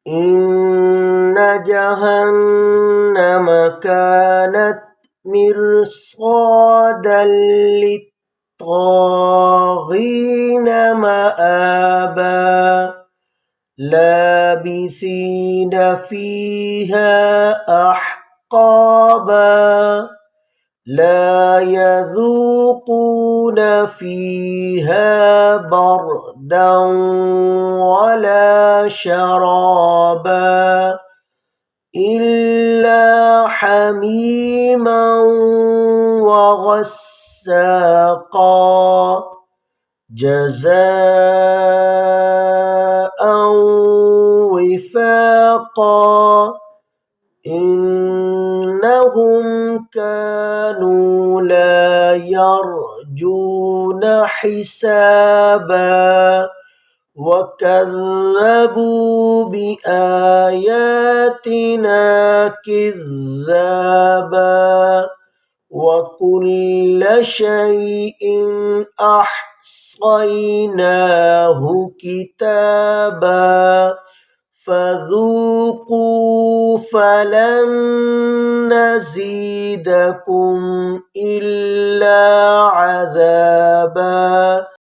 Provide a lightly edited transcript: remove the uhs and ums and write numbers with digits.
إن جهنم كانت مرصادا للطاغين مآبا لابثين فيها أحقابا لا يذوقون فيها بردا ولا شرابا إلا حميما وغساقا جزاء وفاقا إنهم كانوا لا يرجون حسابا وكذبوا بآياتنا كذابا وكل شيء أحصيناه كتابا فذوقوا فلن نزيدكم إلا عذابا